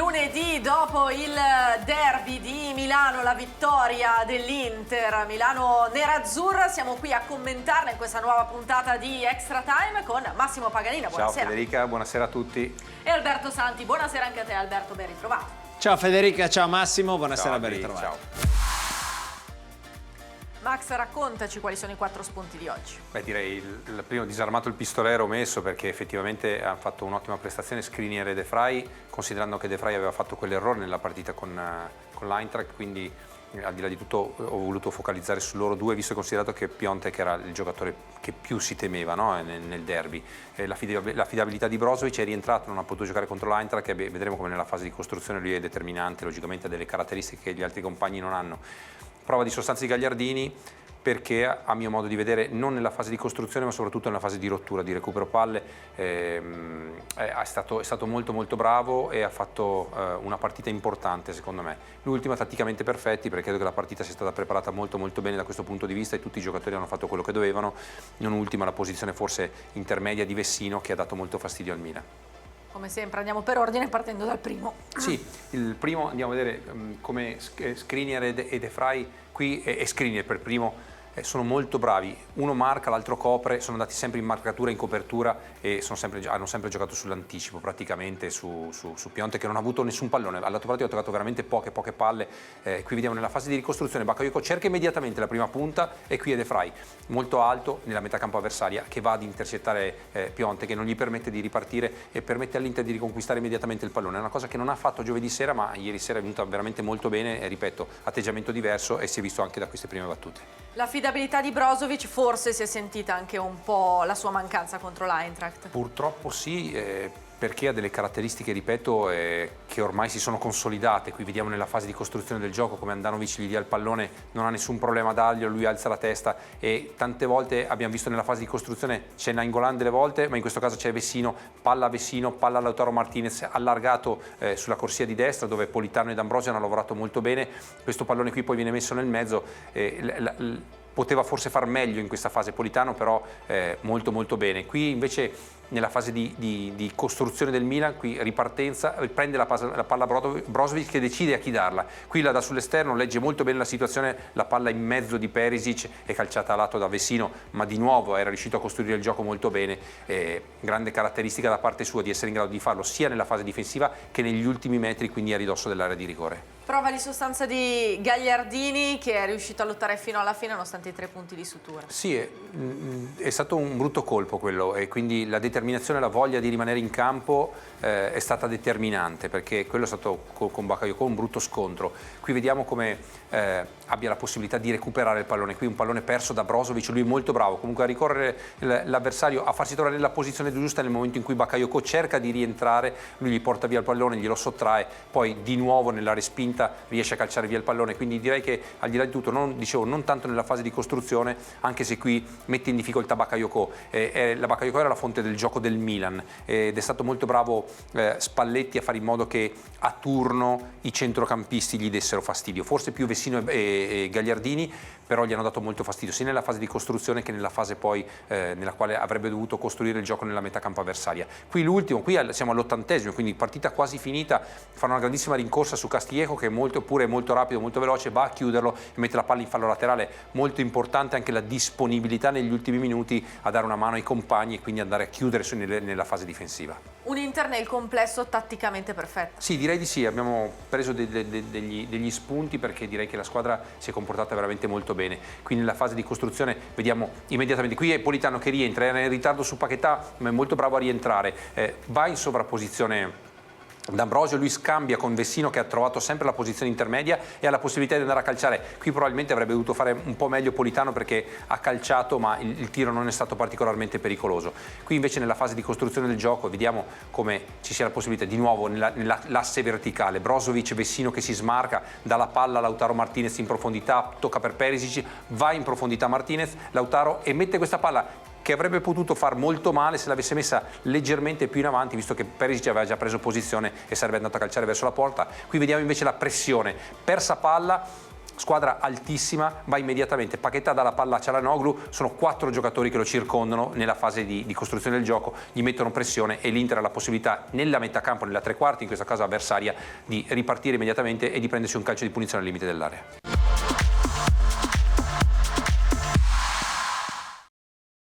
lunedì, dopo il derby di Milano, la vittoria dell'Inter, Milano nerazzurra, siamo qui a commentarla in questa nuova puntata di Extra Time con Massimo Paganina. Buonasera. Ciao Federica, buonasera a tutti. E Alberto Santi, buonasera anche a te Alberto, ben ritrovato. Ciao Federica, ciao Massimo, buonasera, Ciao, ben ritrovato. ciao. Max, raccontaci quali sono i 4 spunti di oggi. Beh, direi il primo, disarmato il pistolero, messo perché effettivamente ha fatto un'ottima prestazione Skriniar e De Vrij, considerando che De Vrij aveva fatto quell'errore nella partita con l'Eintracht, quindi al di là di tutto ho voluto focalizzare su loro due, visto e considerato che Piontek era il giocatore che più si temeva, no? nel derby. L'affidabilità di Brozovic è rientrato, non ha potuto giocare contro l'Eintracht, e vedremo come nella fase di costruzione lui è determinante, logicamente ha delle caratteristiche che gli altri compagni non hanno. Prova di sostanza di Gagliardini, perché a mio modo di vedere non nella fase di costruzione ma soprattutto nella fase di rottura, di recupero palle è stato molto bravo e ha fatto una partita importante secondo me. L'ultima tatticamente perfetti, perché credo che la partita sia stata preparata molto bene da questo punto di vista e tutti i giocatori hanno fatto quello che dovevano, non ultima la posizione forse intermedia di Vessino che ha dato molto fastidio al Milan. Come sempre andiamo per ordine partendo dal primo. Sì, il primo andiamo a vedere come Skriniar e De Vrij qui e Skriniar per primo sono molto bravi, uno marca, l'altro copre, sono andati sempre in marcatura, in copertura e hanno sempre giocato sull'anticipo praticamente su Piontek che non ha avuto nessun pallone, all'altro partito ha toccato veramente poche palle, qui vediamo nella fase di ricostruzione Bakayoko cerca immediatamente la prima punta e qui è De Vrij molto alto nella metà campo avversaria che va ad intercettare Piontek che non gli permette di ripartire e permette all'Inter di riconquistare immediatamente il pallone, è una cosa che non ha fatto giovedì sera ma ieri sera è venuta veramente molto bene e ripeto, atteggiamento diverso e si è visto anche da queste prime battute. L'affidabilità di Brozovic forse si è sentita anche un po' la sua mancanza contro l'Eintracht. Purtroppo sì, perché ha delle caratteristiche, ripeto, che ormai si sono consolidate. Qui vediamo nella fase di costruzione del gioco come Andanovic gli dia il pallone, non ha nessun problema a darglielo, lui alza la testa e tante volte abbiamo visto nella fase di costruzione c'è Nainggolan delle volte, ma in questo caso c'è Vessino, palla a Lautaro Martinez, allargato sulla corsia di destra dove Politano ed Ambrosio hanno lavorato molto bene. Questo pallone qui poi viene messo nel mezzo. Poteva forse far meglio in questa fase Politano, però molto bene. Qui invece nella fase di costruzione del Milan, qui ripartenza, prende la palla Brozovic che decide a chi darla. Qui la dà sull'esterno, legge molto bene la situazione, la palla in mezzo di Perisic è calciata a lato da Vessino, ma di nuovo era riuscito a costruire il gioco molto bene. Grande caratteristica da parte sua di essere in grado di farlo sia nella fase difensiva che negli ultimi metri, quindi a ridosso dell'area di rigore. Prova di sostanza di Gagliardini che è riuscito a lottare fino alla fine nonostante i 3 punti di sutura. Sì, è stato un brutto colpo quello e quindi la determinazione e la voglia di rimanere in campo è stata determinante perché quello è stato con Bakayoko un brutto scontro. Qui vediamo come abbia la possibilità di recuperare il pallone, qui un pallone perso da Brozovic, lui è molto bravo comunque a ricorrere l'avversario, a farsi trovare nella posizione giusta nel momento in cui Bakayoko cerca di rientrare, lui gli porta via il pallone, glielo sottrae, poi di nuovo nella respinta riesce a calciare via il pallone, quindi direi che al di là di tutto non tanto nella fase di costruzione, anche se qui mette in difficoltà Bakayoko, la Bakayoko era la fonte del gioco del Milan ed è stato molto bravo Spalletti a fare in modo che a turno i centrocampisti gli dessero fastidio, forse più Vessino e Gagliardini, però gli hanno dato molto fastidio sia nella fase di costruzione che nella fase poi nella quale avrebbe dovuto costruire il gioco nella metà campo avversaria. Qui l'ultimo, qui siamo all'80°, quindi partita quasi finita, fanno una grandissima rincorsa su Castillejo che è molto rapido, molto veloce, va a chiuderlo e mette la palla in fallo laterale, molto importante anche la disponibilità negli ultimi minuti a dare una mano ai compagni e quindi andare a chiudere nella fase difensiva. Un Inter nel complesso tatticamente perfetto. Sì, direi di sì, abbiamo preso degli spunti perché direi che la squadra si è comportata veramente molto bene. Qui nella fase di costruzione vediamo immediatamente, qui è Politano che rientra, era in ritardo su Paquetá ma è molto bravo a rientrare, va in sovrapposizione D'Ambrosio, lui scambia con Vessino che ha trovato sempre la posizione intermedia e ha la possibilità di andare a calciare. Qui probabilmente avrebbe dovuto fare un po' meglio Politano perché ha calciato ma il tiro non è stato particolarmente pericoloso. Qui invece nella fase di costruzione del gioco vediamo come ci sia la possibilità di nuovo nell'asse verticale, Brozovic, Vessino che si smarca, dà la palla a Lautaro Martinez in profondità, tocca per Perisic, va in profondità Martinez, Lautaro e mette questa palla che avrebbe potuto far molto male se l'avesse messa leggermente più in avanti, visto che Perisic aveva già preso posizione e sarebbe andato a calciare verso la porta. Qui vediamo invece la pressione, persa palla, squadra altissima, va immediatamente, Paquetá dà la palla a Çalhanoğlu, sono 4 giocatori che lo circondano nella fase di costruzione del gioco, gli mettono pressione e l'Inter ha la possibilità nella metà campo, nella tre quarti, in questo caso avversaria, di ripartire immediatamente e di prendersi un calcio di punizione al limite dell'area.